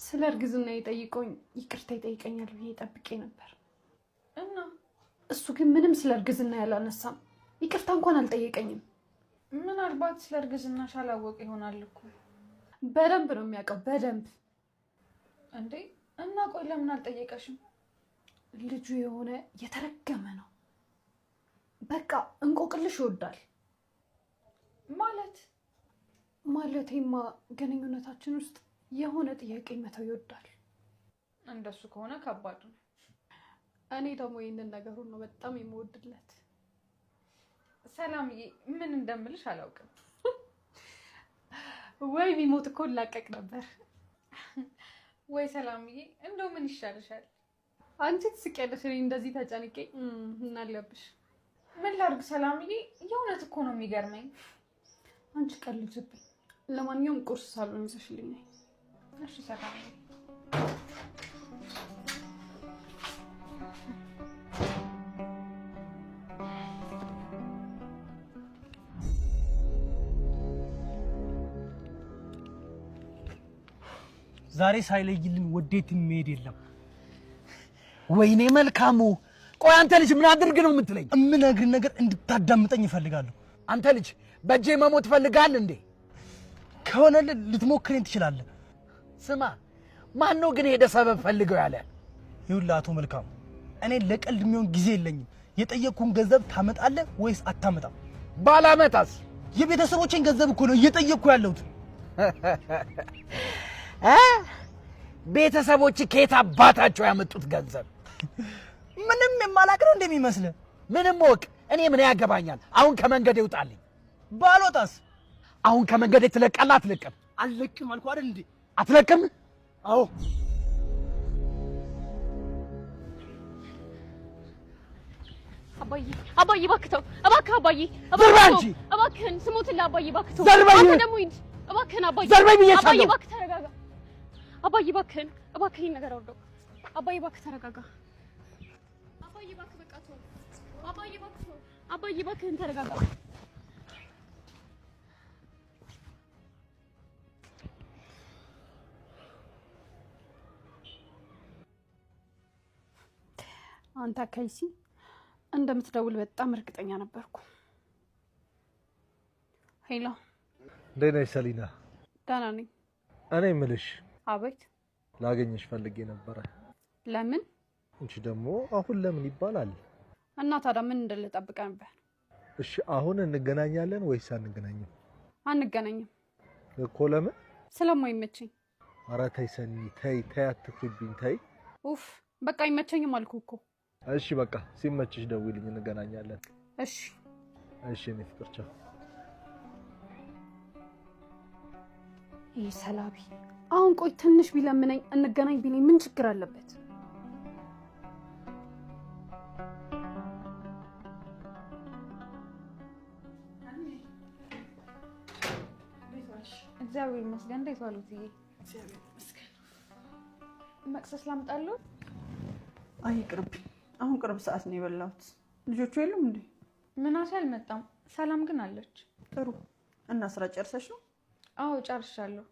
ስለ እርግዝና ይጠይቆኝ ይቅርታ ይጠይቀኛል ብዬ ጠብቄ ነበር እና እሱ ግን ምንም ስለ እርግዝና ያላነሳም ይቅርታ እንኳን አልጠየቀኝም። ምናልባት ስለ እርግዝናሽ አላወቀ ይሆናል እኮ። በደንብ ነው የሚያውቀው በደንብ። እንዴ እና ቆይ ለምን አልጠየቀሽም? ልጁ የሆነ የተረገመ ነው። በቃ እንቆቅልሽ ይወዳል። ማለቴማ ግንኙነታችን ውስጥ የሆነ ጥያቄ መተው ይወዳል። እንደሱ ከሆነ ከባድ ነው። እኔ ደግሞ ይሄንን ነገሩን ነው በጣም የምወድለት። ሰላምዬ ምን እንደምልሽ አላውቅም። ወይ ቢሞት እኮ ላቀቅ ነበር። ወይ ሰላምዬ እንደው ምን ይሻልሻል? አንቺ ትስቂያለሽ፣ እኔ እንደዚህ ተጨንቄ እናለብሽ። ምን ላድርግ ሰላምዬ? የእውነት እኮ ነው የሚገርመኝ። አንቺ ቀልጅብኝ። ለማንኛውም ቁርስ ሳሎን ይዘሽልኝ ነይ። እሺ ሰላምዬ። ዛሬ ሳይለይልን ወዴት የሚሄድ የለም። ወይኔ መልካሙ፣ ቆይ አንተ ልጅ ምን አድርግ ነው የምትለኝ? እምነግርህ ነገር እንድታዳምጠኝ እፈልጋለሁ። አንተ ልጅ በእጄ መሞት ትፈልጋለህ እንዴ? ከሆነ ልትሞክረኝ ትችላለህ። ስማ፣ ማን ነው ግን ሄደ ሰበብ ፈልገው ያለ? ይኸውልህ አቶ መልካሙ፣ እኔ ለቀልድ የሚሆን ጊዜ የለኝም። የጠየቅኩህን ገንዘብ ታመጣለህ ወይስ አታመጣም? ባላመጣስ? የቤተሰቦችን ገንዘብ እኮ ነው እየጠየቅኩ ያለሁት። ቤተሰቦች ከየት አባታቸው ያመጡት ገንዘብ? ምንም የማላውቅ ነው እንደሚመስልህ? ምንም ወቅ እኔ ምን ያገባኛል? አሁን ከመንገድ ይውጣልኝ። ባልወጣስ? አሁን ከመንገድ ትለቃለህ አትለቅም? አልለቅም አልኩህ አይደል እንዴ? አትለቅም? አዎ። አባዬ እባክህ ተው፣ እባክህ አባዬ፣ እባክህን ስሞትልህ አባዬ እባክህ ተው። አንተ ደግሞ ሂድ እባክህን አባዬ። አባዬ እባክህ ተረጋጋ። አባዬ እባክህን፣ እባክህ ይሄን ነገር አውርደው። አባዬ እባክህ ተረጋጋ። አባዬ እባክህ በቃ ተው። አባዬ እባክህ ተው። አባዬ እባክህን ተረጋጋ። አንተ ከይሲ እንደምትደውል በጣም እርግጠኛ ነበርኩ። ሄሎ፣ እንዴት ነሽ ሰሊና? ደህና ነኝ። እኔ የምልሽ አቤት። ላገኝሽ ፈልጌ ነበረ። ለምን? እንቺ ደግሞ አሁን ለምን ይባላል? እና ታዲያ ምን እንደልጠብቀ ነበር? እሺ አሁን እንገናኛለን ወይስ አንገናኝም? አንገናኝም እኮ። ለምን? ስለማይመቸኝ። ኧረ ተይ ሰኒ፣ ተይ አትኩብኝ፣ ተይ። ኡፍ በቃ አይመቸኝም አልኩ እኮ። እሺ በቃ ሲመችሽ ደውልኝ፣ እንገናኛለን። እሺ እሺ። እኔ ፍቅር ቻው። ይህ ሰላቢ አሁን ቆይ ትንሽ ቢለምነኝ እንገናኝ ቢለኝ ምን ችግር አለበት? እግዚአብሔር ይመስገን። እንዴት ዋሉ ትዬ? እግዚአብሔር ይመስገን። መቅሰስ ላምጣለሁ? አይ ቅርብ፣ አሁን ቅርብ ሰዓት ነው የበላሁት። ልጆቹ የሉም እንዴ? ምናሴ አልመጣም። ሰላም ግን አለች። ጥሩ። እና ስራ ጨርሰሽ ነው? አዎ ጨርሻለሁ።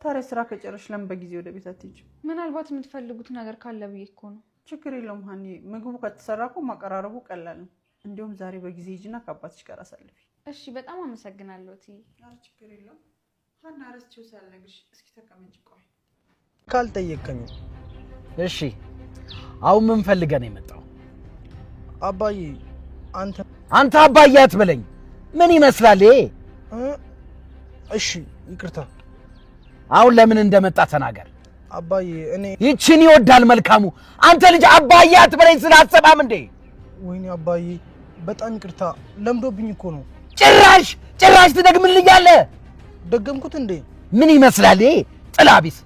ታዲያ ስራ ከጨረሽ ለምን በጊዜ ወደ ቤት አትሄጂም? ምናልባት የምትፈልጉት ነገር ካለ ብዬ እኮ ነው። ችግር የለውም ሀኒ፣ ምግቡ ከተሰራ እኮ ማቀራረቡ ቀላል ነው። እንዲሁም ዛሬ በጊዜ ሂጂና ከአባትሽ ጋር አሳልፊ። እሺ በጣም አመሰግናለሁ ትዬ። ኧረ ችግር የለውም ሀና፣ ረስቼው ሳልነግርሽ። እስኪ ተቀመጭ። ቆይ ካልጠየቀኝ እሺ፣ አሁን ምን ፈልገህ ነው የመጣው? አባዬ አንተ አባዬ አትበለኝ። ምን ይመስላል ይሄ? እሺ ይቅርታ። አሁን ለምን እንደመጣ ተናገር። አባዬ እኔ ይቺን ይወዳል መልካሙ። አንተ ልጅ አባዬ አትበለኝ ስላሰባም እንዴ? ወይኔ አባዬ በጣም ይቅርታ፣ ለምዶብኝ እኮ ነው። ጭራሽ ትደግምልኛለህ? ደገምኩት እንዴ? ምን ይመስላል ይሄ ጥላ ቢስ?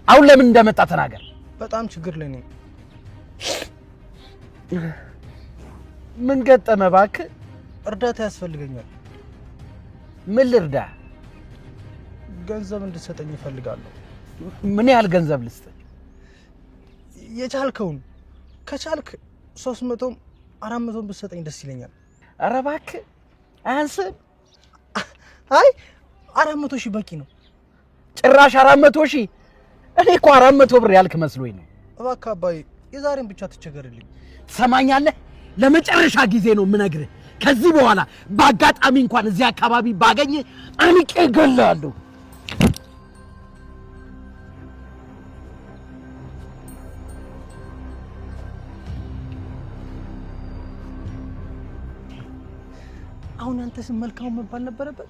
አሁን ለምን እንደመጣ ተናገር። በጣም ችግር ላይ ነኝ። ምን ገጠመ እባክህ? እርዳታ ያስፈልገኛል። ምን ልርዳ? ገንዘብ እንድትሰጠኝ እፈልጋለሁ። ምን ያህል ገንዘብ ልስጥህ? የቻልከውን። ከቻልክ 300 400 ብትሰጠኝ ደስ ይለኛል። ኧረ እባክህ አያንስም? አይ 400 ሺህ በቂ ነው። ጭራሽ 400 ሺህ? እኔ እኮ 400 ብር ያልክ መስሎኝ ነው። እባክህ አባዬ የዛሬን ብቻ ትቸገርልኝ። ትሰማኛለህ? ለመጨረሻ ጊዜ ነው የምነግርህ። ከዚህ በኋላ በአጋጣሚ እንኳን እዚህ አካባቢ ባገኝ አንቄ እገልሃለሁ። አሁን አንተ ስም መልካሙ መባል ነበረበት።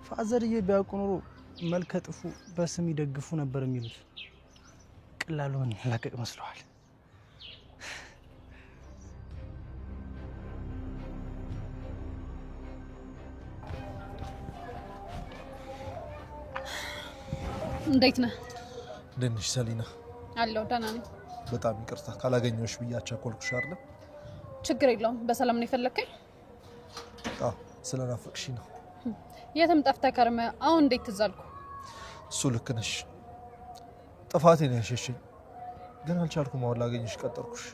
ፋዘርዬ ቢያውቁ ኖሮ መልከ ጥፉ በስም ይደግፉ ነበር የሚሉት። ቀላሉ ምን ያላቀቅ መስለዋል። እንዴት ነህ? ደንሽ ሰሊና አለው ደህና ነኝ። በጣም ይቅርታ ካላገኘሁሽ ብያቻ ኮልኩሽ አይደል? ችግር የለውም። በሰላም ነው የፈለከኝ? አዎ ስለናፈቅሽ ነው። የትም ጠፍተህ ከርመህ አሁን እንዴት ትዝ አልኩ? እሱ ልክ ነሽ። ጥፋቴን ያሸሸኝ ግን አልቻልኩም። አሁን ላገኝሽ ቀጠርኩሽ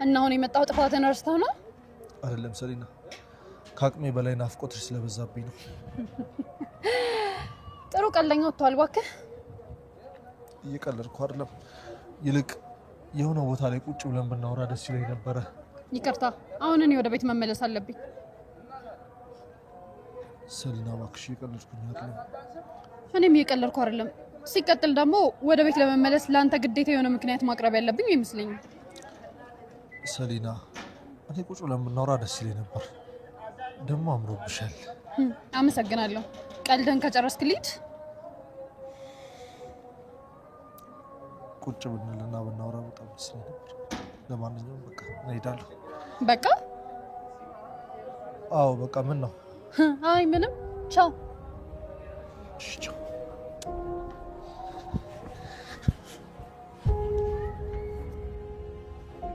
እና አሁን የመጣው ጥፋትን ረስተህ ነው? አይደለም ሰሊና፣ ከአቅሜ በላይ ናፍቆትሽ ስለበዛብኝ ነው። ጥሩ ቀለኛ ወጥቷል። እባክህ እየቀለድኩ አይደለም። ይልቅ የሆነ ቦታ ላይ ቁጭ ብለን ብናወራ ደስ ይለኝ ነበረ። ይቅርታ፣ አሁን እኔ ወደ ቤት መመለስ አለብኝ። ሰሊና እባክሽ እየቀለድኩኝ አይደለም። እኔም እየቀለድኩ አይደለም። ሲቀጥል ደግሞ ወደ ቤት ለመመለስ ለአንተ ግዴታ የሆነ ምክንያት ማቅረብ ያለብኝ ይመስለኛል። ሰሊና እኔ ቁጭ ብለን ብናወራ ደስ ይለኝ ነበር። ደግሞ አምሮብሻል። አመሰግናለሁ። ቀልደን ከጨረስክ ልሂድ። ቁጭ ብንልና ብናወራ በጣም ደስ ይለኝ ነበር። ለማንኛውም በቃ እንሄዳለሁ። በቃ? አዎ በቃ። ምን ነው? አይ ምንም። ቻው። እሺ ቻው።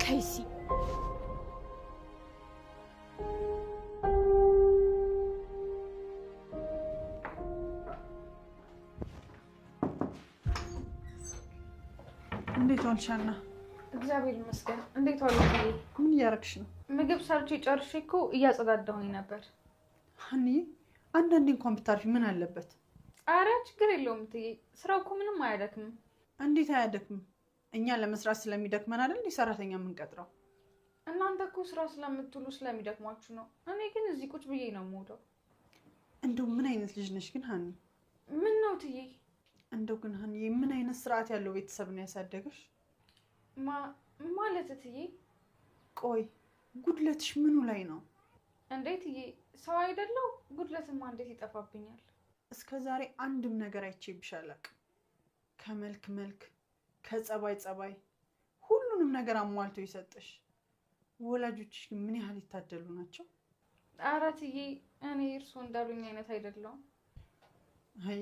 ከይሲ እንዴት ዋልሻና? እግዚአብሔር ይመስገን። እንዴት ዋሉ? ምን እያረግሽ ነው? ምግብ ሰርቼ ጨርሼ እኮ እያጸዳዳሁኝ ነበር። ሀኒ አንዳንዴ እንኳን ብታርፊ ምን አለበት? አረ ችግር የለውም እትዬ፣ ስራው እኮ ምንም አያደክምም። እንዴት አያደክምም? እኛ ለመስራት ስለሚደክመን አይደል እንዴ ሰራተኛ የምንቀጥረው? እናንተ እኮ ስራ ስለምትውሉ ስለሚደክማችሁ ነው። እኔ ግን እዚህ ቁጭ ብዬ ነው የምውለው። እንደው ምን አይነት ልጅ ነሽ ግን ሀኒ? ምን ነው እትዬ? እንደው ግን ሀኒ ምን አይነት ስርዓት ያለው ቤተሰብ ነው ያሳደገሽ? ማለት እትዬ? ቆይ ጉድለትሽ ምኑ ላይ ነው? እንዴት እትዬ? ሰው አይደለው? ጉድለትማ እንዴት ይጠፋብኛል? እስከ ዛሬ አንድም ነገር አይቼብሽ አላውቅም። ከመልክ መልክ፣ ከጸባይ ጸባይ፣ ሁሉንም ነገር አሟልቶ ይሰጥሽ። ወላጆችሽ ግን ምን ያህል ይታደሉ ናቸው። ኧረ እትዬ እኔ እርሶ እንዳሉኝ አይነት አይደለሁም። አይ